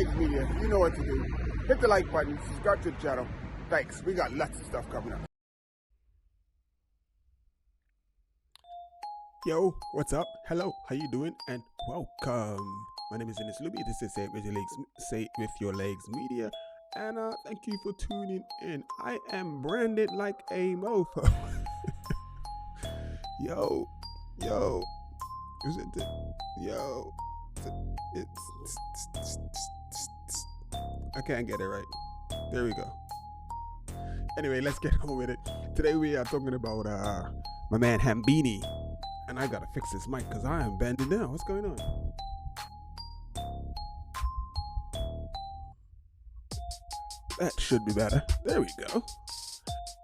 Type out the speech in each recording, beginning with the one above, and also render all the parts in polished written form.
Legs Media. You know what to do. Hit the like button, subscribe to the channel. Thanks. We got lots of stuff coming up. Yo, what's up? Hello, how you doing? And welcome. My name is AbsoluteBlack. This is Say It With Your Legs Media. And thank you for tuning in. I am branded like a mofo. yo, isn't it? Yo, I can't get it right. There we go. Anyway, let's get on with it. Today we are talking about my man Hambini. And I gotta fix this mic because I am bending down. What's going on? That should be better. There we go.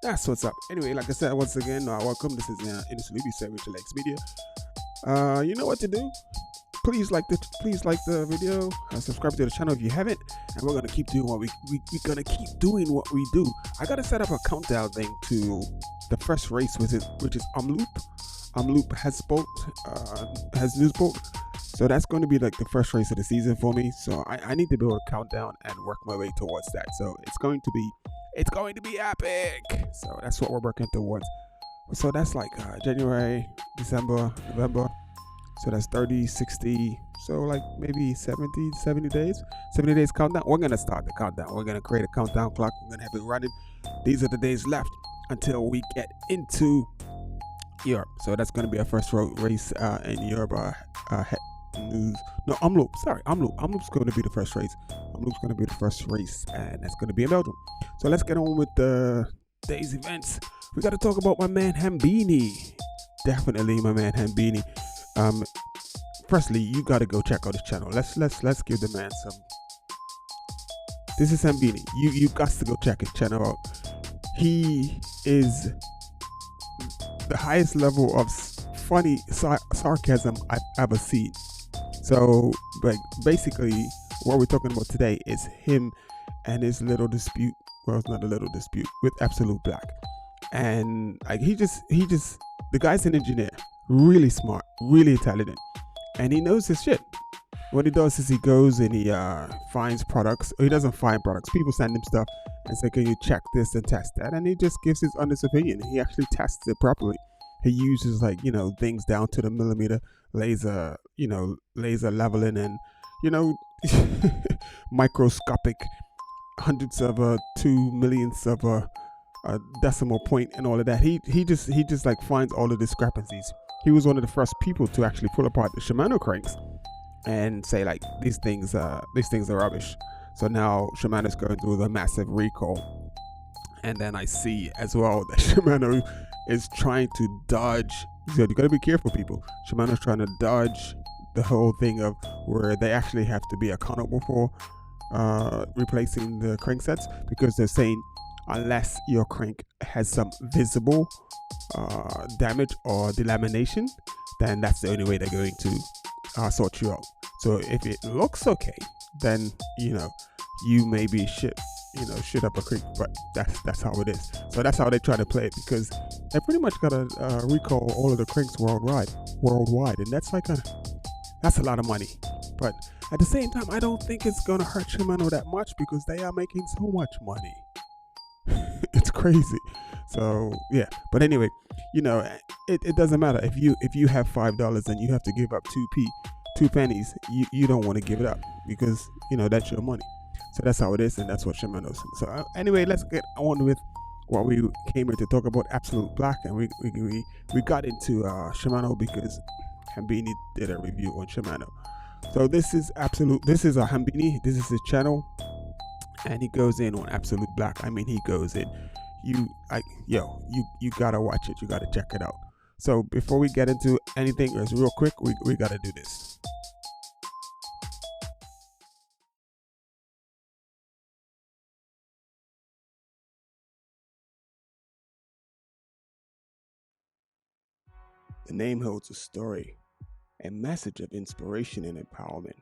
That's what's up. Anyway, like I said, once again, welcome. This is AbsoluteBlack, Say It With Your Legs Media. You know what to do. Please like the video. Subscribe to the channel if you haven't. And we're gonna keep doing what we're gonna keep doing what we do. I gotta set up a countdown thing to the first race, which is Loop has news boat, so that's going to be like the first race of the season for me. So I need to be able to count down and work my way towards that. So it's going to be epic. So that's what we're working towards. So that's like January, December, November. So that's 30, 60. So like maybe 70 days. 70 days countdown. We're gonna start the countdown. We're gonna create a countdown clock. We're gonna have it running. These are the days left until we get into Europe. So that's going to be our first race in Europe. Omloop's going to be the first race. Omloop's going to be the first race, and that's going to be in Belgium. So let's get on with the day's events. We got to talk about my man Hambini. Definitely my man Hambini. Firstly, you got to go check out his channel. Let's give the man some. This is Hambini. You got to go check his channel out. He is the highest level of funny sarcasm I've ever seen. So, like, basically, what we're talking about today is him and his little dispute. Well, it's not a little dispute with AbsoluteBlack, and like the guy's an engineer, really smart, really intelligent, and he knows his shit. What he does is he goes and he finds products. Or he doesn't find products. People send him stuff and say, "Can you check this and test that?" And he just gives his honest opinion. He actually tests it properly. He uses things down to the millimeter, laser leveling, and microscopic hundredths of a 2 millionths of a decimal point and all of that. He just like finds all the discrepancies. He was one of the first people to actually pull apart the Shimano cranks and say like these things are rubbish. So now Shimano's going through the massive recall, and then I see as well that Shimano is trying to dodge. So you gotta be careful, people. Shimano's trying to dodge the whole thing of where they actually have to be accountable for replacing the cranksets, because they're saying unless your crank has some visible damage or delamination, then that's the only way they're going to sort you out. So if it looks okay, then you may be shit up a creek, but that's how it is. So that's how they try to play it, because they pretty much gotta recall all of the cranks worldwide, and that's a lot of money. But at the same time, I don't think it's gonna hurt Shimano that much, because they are making so much money. It's crazy. So yeah, but anyway, it doesn't matter if you have $5 and you have to give up 2 pennies. You don't want to give it up, because that's your money. So that's how it is, and that's what Shimano's. So anyway, let's get on with what we came here to talk about, AbsoluteBlack, and we got into Shimano because Hambini did a review on Shimano. So this is Hambini. This is his channel, and he goes in on AbsoluteBlack. I mean, he goes in. You gotta watch it. You gotta check it out. So before we get into anything, just real quick, we gotta do this. The name holds a story, a message of inspiration and empowerment.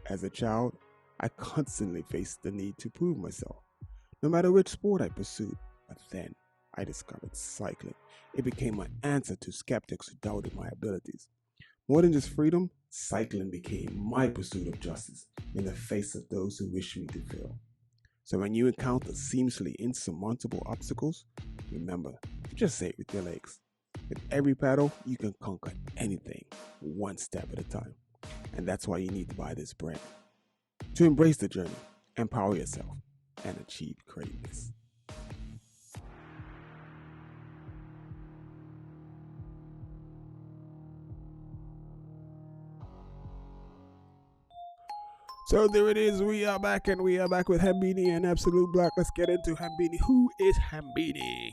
As a child, I constantly faced the need to prove myself, no matter which sport I pursued. But then I discovered cycling. It became my answer to skeptics who doubted my abilities. More than just freedom, cycling became my pursuit of justice in the face of those who wish me to fail. So when you encounter seemingly insurmountable obstacles, remember, just say it with your legs. With every paddle, you can conquer anything, one step at a time. And that's why you need to buy this brand. To embrace the journey, empower yourself, and achieve greatness. So there it is. We are back with Hambini and Absolute Black. Let's get into Hambini. Who is Hambini?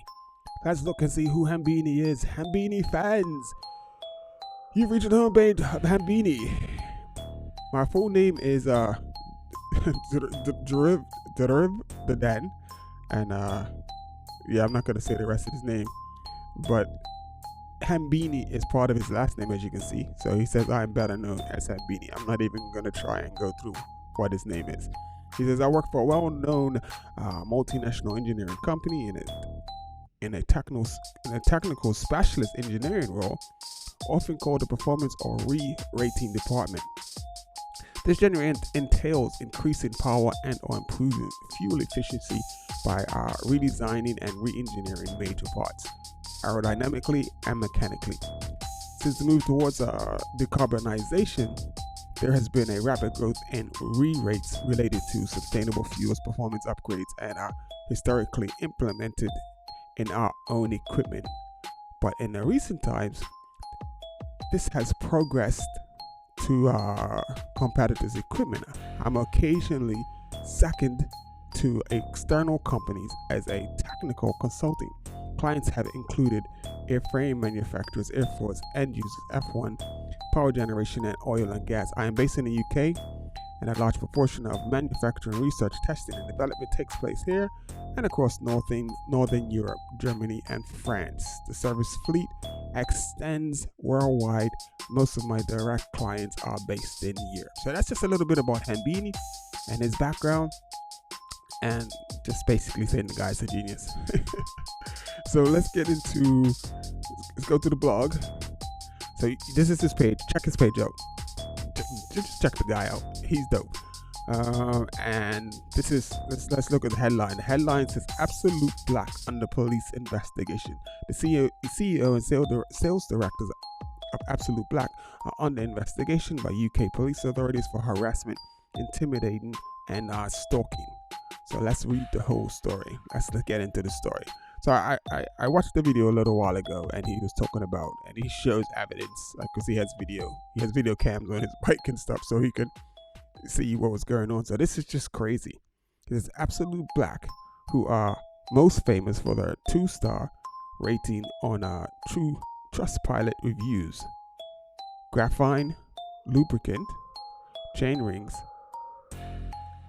Let's look and see who Hambini is. Hambini fans, you've reached the homepage of Hambini. My full name is Girod'italia, and I'm not gonna say the rest of his name, but Hambini is part of his last name, as you can see. So he says, I'm better known as Hambini. I'm not even going to try and go through what his name is. He says, I work for a well-known multinational engineering company in a technical specialist engineering role, often called the performance or re-rating department. This generally entails increasing power and or improving fuel efficiency by redesigning and re-engineering major parts, aerodynamically and mechanically. Since the move towards decarbonization, there has been a rapid growth in re-rates related to sustainable fuels performance upgrades and are historically implemented in our own equipment. But in the recent times, this has progressed to competitors' equipment. I'm occasionally second to external companies as a technical consulting. Clients have included airframe manufacturers, airports, end users, F1, power generation, and oil and gas. I am based in the UK, and a large proportion of manufacturing, research, testing, and development takes place here and across Northern Europe, Germany, and France. The service fleet extends worldwide. Most of my direct clients are based in Europe. So that's just a little bit about Hambini and his background, and just basically saying the guy's a genius. So let's go to the blog. So this is his page. Check his page out. Just check the guy out. He's dope. And this is, let's look at the headline. The headline says Absolute Black under police investigation. The CEO and sales directors of Absolute Black are under investigation by UK police authorities for harassment, intimidating, and stalking. So let's read the whole story. Let's get into the story. So I watched the video a little while ago, and he was talking about, and he shows evidence, like, because he has video cams on his bike and stuff, so he could see what was going on. So this is just crazy. This is Absolute Black, who are most famous for their 2-star rating on True Trustpilot reviews. Graphene, lubricant, chain rings,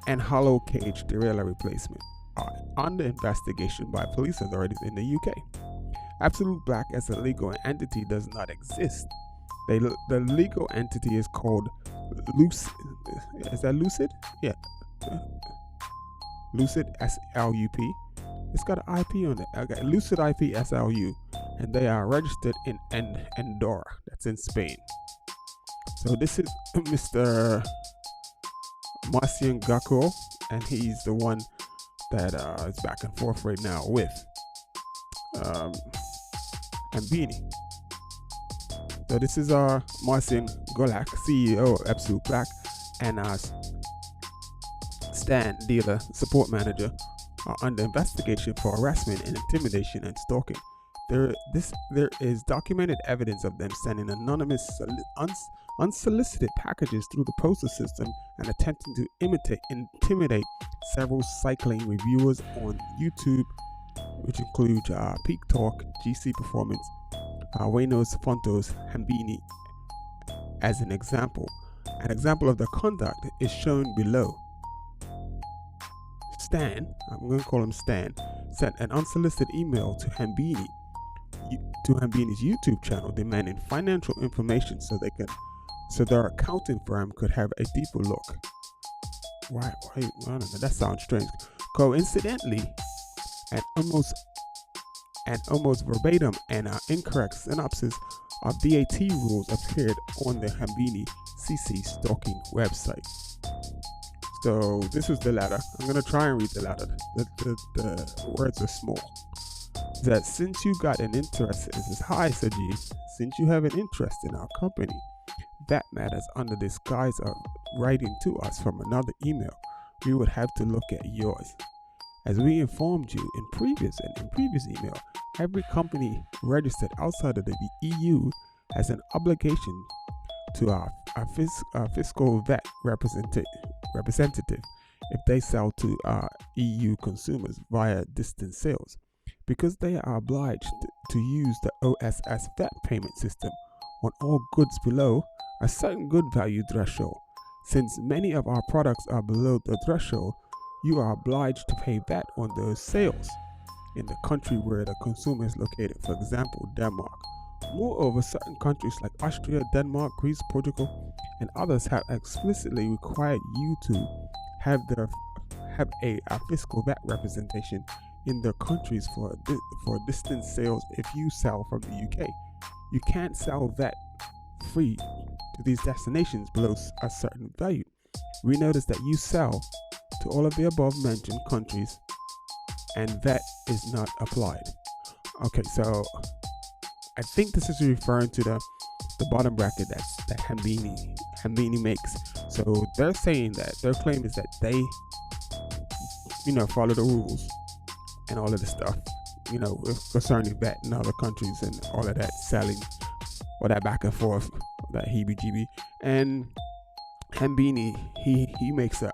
and hollow cage derailleur replacement are under investigation by police authorities in the UK. Absolute Black as a legal entity does not exist. The legal entity is called Lucid. Is that Lucid? Yeah. Lucid SLUP. It's got an IP on it. Okay, Lucid IP SLU, and they are registered in Andorra. That's in Spain. So this is Mr. Marcian Gakko, and he's the one that is back and forth right now with Hambini. So this is Marcian Golak, CEO of Absolute Black, and Stan, dealer, support manager, are under investigation for harassment and intimidation and stalking. There is documented evidence of them sending anonymous, unsolicited packages through the postal system and attempting to intimidate several cycling reviewers on YouTube, which include Peak Talk, GC Performance, Waynos Fontos, Hambini as an example. An example of the conduct is shown below. Stan, I'm going to call him Stan, sent an unsolicited email to Hambini's YouTube channel demanding financial information so their accounting firm could have a deeper look. Why? I don't know, that sounds strange. Coincidentally, an almost An almost verbatim and incorrect synopsis of DAT rules appeared on the Hambini CC stalking website. So this was the letter. I'm going to try and read the letter. The words are small. That since you got an interest, this is hi Sajid, since you have an interest in our company, that matters under the disguise of writing to us from another email, we would have to look at yours. As we informed you in previous email, every company registered outside of the EU has an obligation to our fiscal VAT representative if they sell to EU consumers via distance sales, because they are obliged to use the OSS VAT payment system on all goods below a certain good value threshold. Since many of our products are below the threshold, you are obliged to pay VAT on those sales in the country where the consumer is located, for example, Denmark. Moreover, certain countries like Austria, Denmark, Greece, Portugal, and others have explicitly required you to have a fiscal VAT representation in their countries for distance sales. If you sell from the UK, you can't sell VAT free to these destinations below a certain value. We notice that you sell to all of the above mentioned countries and VAT is not applied. Okay, so I think this is referring to the bottom bracket that Hambini makes. So they're saying that their claim is that they, follow the rules and all of the stuff, concerning VAT in other countries and all of that selling, or that back and forth, that heebie-jeebie. And Hambini, he makes a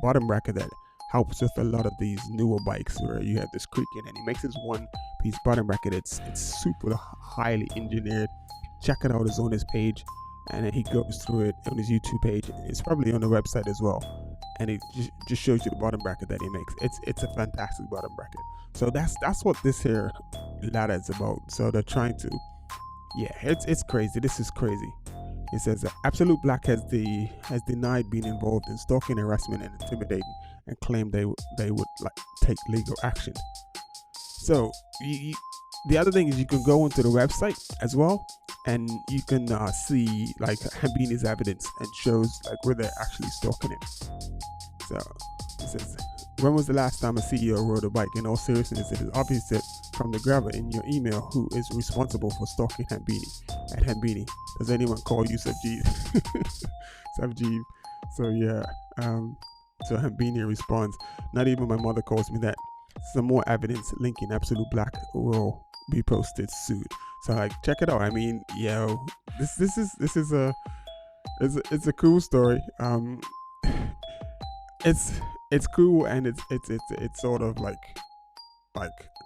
bottom bracket that helps with a lot of these newer bikes where you have this creaking, and he makes this one piece bottom bracket. It's super highly engineered. Check it out, it's on his page, and then he goes through it on his YouTube page. It's probably on the website as well, and it just shows you the bottom bracket that he makes. It's a fantastic bottom bracket. So that's what this here ladder is about. So they're trying to, it's crazy. This is crazy. It says that AbsoluteBlack has denied being involved in stalking, harassment, and intimidating, and claimed they would take legal action. So the other thing is you can go onto the website as well, and you can see Hambini's evidence and shows where they're actually stalking him. So it says, when was the last time a CEO rode a bike? In all seriousness, it is obvious that from the grabber in your email who is responsible for stalking Hambini. At Hambini, does anyone call you Sajid? Sajid. So so Hambini responds, not even my mother calls me that. Some more evidence linking AbsoluteBlack will be posted soon. So check it out. I mean, this is a cool story. It's cool, and it's sort of like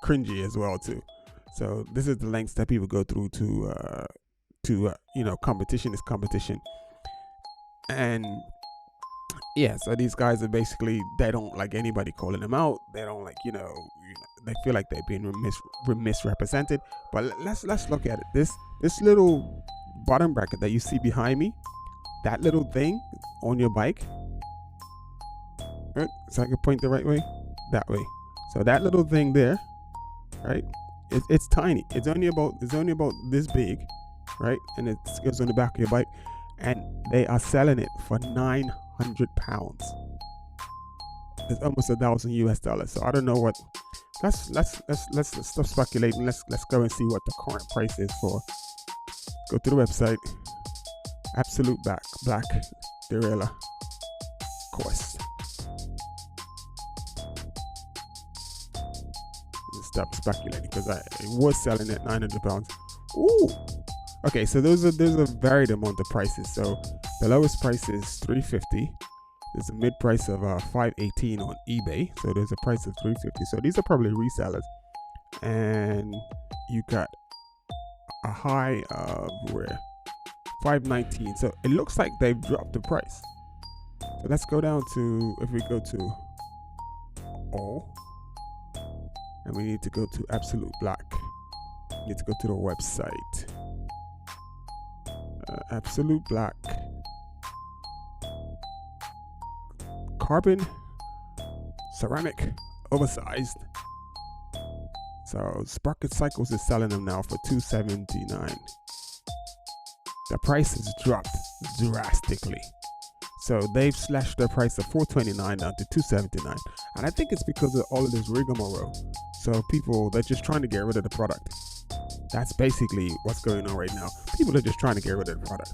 cringy as well too. So this is the lengths that people go through to competition is competition. And so these guys are basically, they don't like anybody calling them out. They don't they feel like they're being misrepresented. But let's look at it. This little bottom bracket that you see behind me, that little thing on your bike, right? So I can point the right way, that way. So that little thing there, right? It's tiny. It's only about this big, right? And it goes on the back of your bike, and they are selling it for £900. It's almost $1,000 US. So I don't know what. Let's stop speculating. Let's go and see what the current price is for. Go to the website. AbsoluteBlack Derailleur cost. Stop speculating, because it was selling at £900. Ooh. Okay, so there's a varied amount of prices. So the lowest price is $350. There's a mid price of $518 on eBay. So there's a price of $350. So these are probably resellers. And you got a high of $519. So it looks like they've dropped the price. So let's go down to, if we go to all, and we need to go to AbsoluteBlack. We need to go to the website. AbsoluteBlack. Carbon, ceramic, oversized. So Sprocket Cycles is selling them now for $279. The price has dropped drastically. So they've slashed their price of $429 down to $279. And I think it's because of all of this rigmarole. So people, they're just trying to get rid of the product. That's basically what's going on right now. People are just trying to get rid of the product.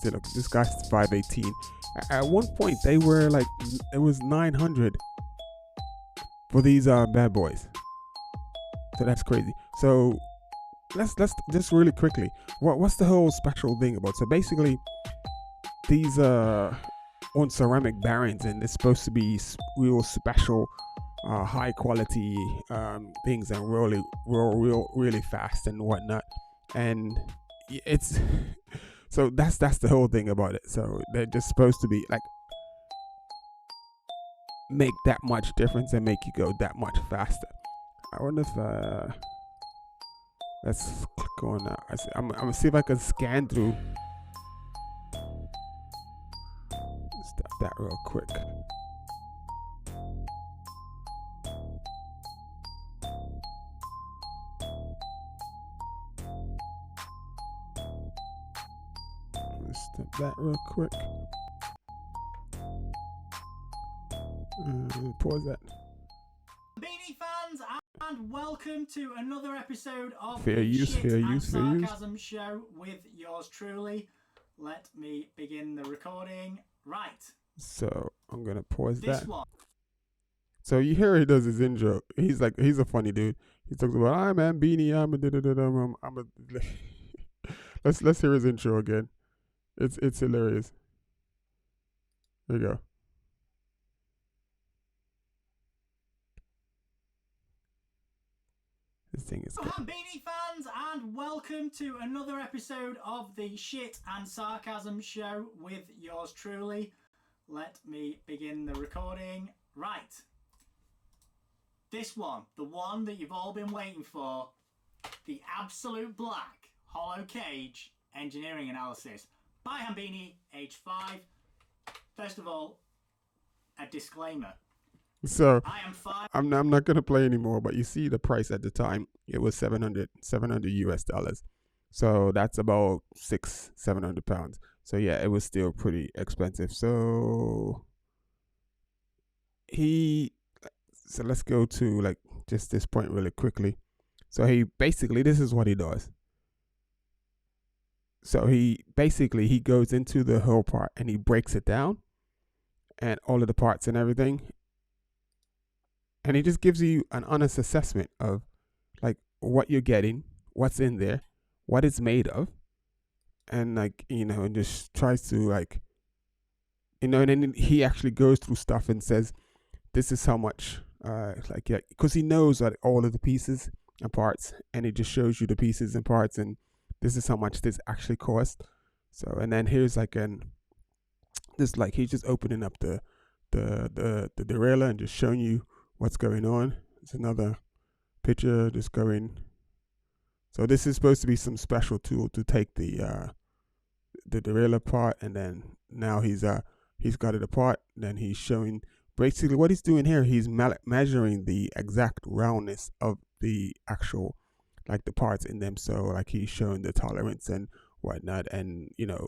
So look, this guy's 518. At one point, they were like, it was 900 for these bad boys. So that's crazy. So let's just really quickly, what's the whole special thing about? So basically, these on ceramic barons, and it's supposed to be real special, high quality things, and really fast and whatnot. And it's so that's the whole thing about it. So they're just supposed to be like make that much difference and make you go that much faster. I wonder if let's click on I'm gonna see if I can scan through stop that real quick. Let's stop that real quick. Pause that. Beanie fans, and welcome to another episode of Fair use, Shit fair and use, fair use. Sarcasm Show with yours truly. Let me begin the recording. Right. So I'm gonna pause This that. one. So you hear he does his intro. He's a funny dude. He talks about I'm Beanie. I'm a let's hear his intro again. It's hilarious. There you go. This thing is good. Beanie fans, and welcome to another episode of the Shit and Sarcasm Show with yours truly. Let me begin the recording. Right. This one, the one that you've all been waiting for, the AbsoluteBlack Hollow Cage Engineering Analysis by Hambini, age 5. First of all, a disclaimer. So I am 5. I'm not gonna play anymore, but you see the price at the time, it was 700 US dollars. So that's about 700 pounds. So yeah, it was still pretty expensive. So let's go to like just this point really quickly. So he basically, this is what he does. So he goes into the whole part and he breaks it down and all of the parts and everything. And he just gives you an honest assessment of like what you're getting, what's in there, what it's made of. And like, and just tries to like, and then he actually goes through stuff and says, this is how much, because he knows that all of the pieces and parts, and it just shows you the pieces and parts, and this is how much this actually cost. So, and then here's like he's just opening up the derailleur and just showing you what's going on. It's another picture just going. So this is supposed to be some special tool to take the derailleur apart, and then now he's got it apart. Then he's showing basically what he's doing here. He's measuring the exact roundness of the actual like the parts in them. So like he's showing the tolerance and whatnot, and you know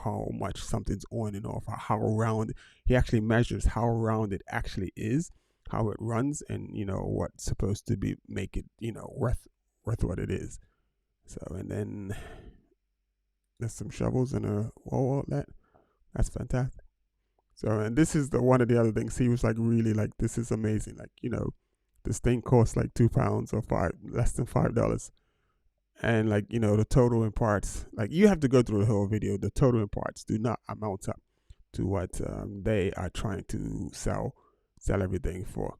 how much something's on and off, how round. He actually measures how round it actually is, how it runs, and what's supposed to be make it worth what it is. So, and then there's some shovels and a wall outlet. That's fantastic. So, and this is one of the other things. He was like, really like, this is amazing. Like, this thing costs like £2 or less than $5. And like, the total in parts, like you have to go through the whole video. The total in parts do not amount up to what they are trying to sell everything for.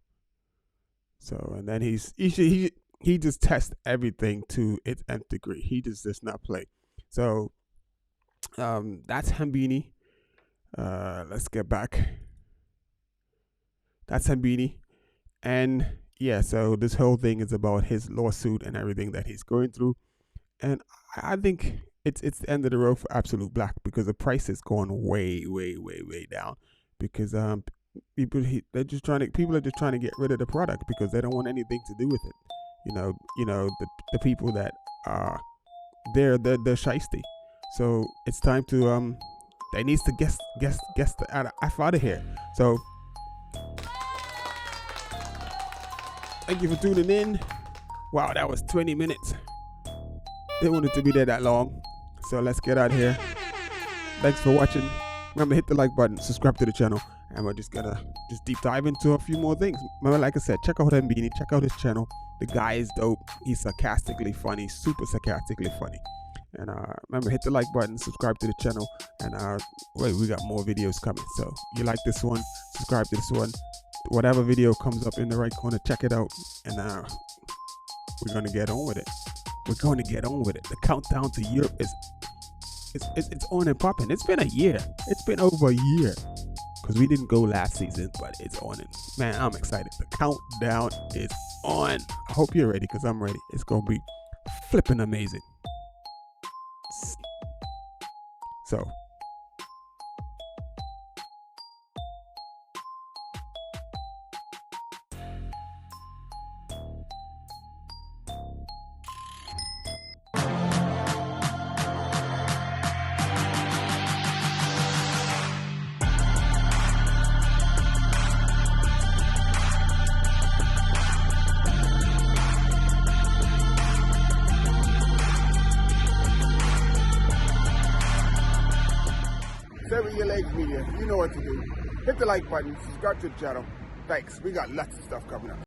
So, and then he just tests everything to its nth degree. He just does not play. So that's Hambini. Let's get back. That's Hambini. And yeah, so this whole thing is about his lawsuit and everything that he's going through. And I think it's the end of the road for AbsoluteBlack, because the price has gone way down. Because People are just trying to get rid of the product because they don't want anything to do with it. The people that are they're shiesty. So it's time to they needs to guess the F out of here. So thank you for tuning in. Wow, that was 20 minutes. Didn't want it to be there that long. So let's get out of here. Thanks for watching. Remember, hit the like button, subscribe to the channel, and we're just gonna deep dive into a few more things. Remember, like I said, check out Mbini, check out his channel. The guy is dope. He's sarcastically funny, super sarcastically funny. And remember, hit the like button, subscribe to the channel, and wait, we got more videos coming. So you like this one, subscribe to this one. Whatever video comes up in the right corner, check it out, and we're gonna get on with it. We're going to get on with it. The countdown to Europe is it's on and popping. It's been a year. It's been over a year because we didn't go last season, but it's on it. Man, I'm excited. The countdown is on. I hope you're ready because I'm ready. It's gonna be flipping amazing. So Sever your legs media. You know what to do. Hit the like button, subscribe to the channel. Thanks. We got lots of stuff coming up.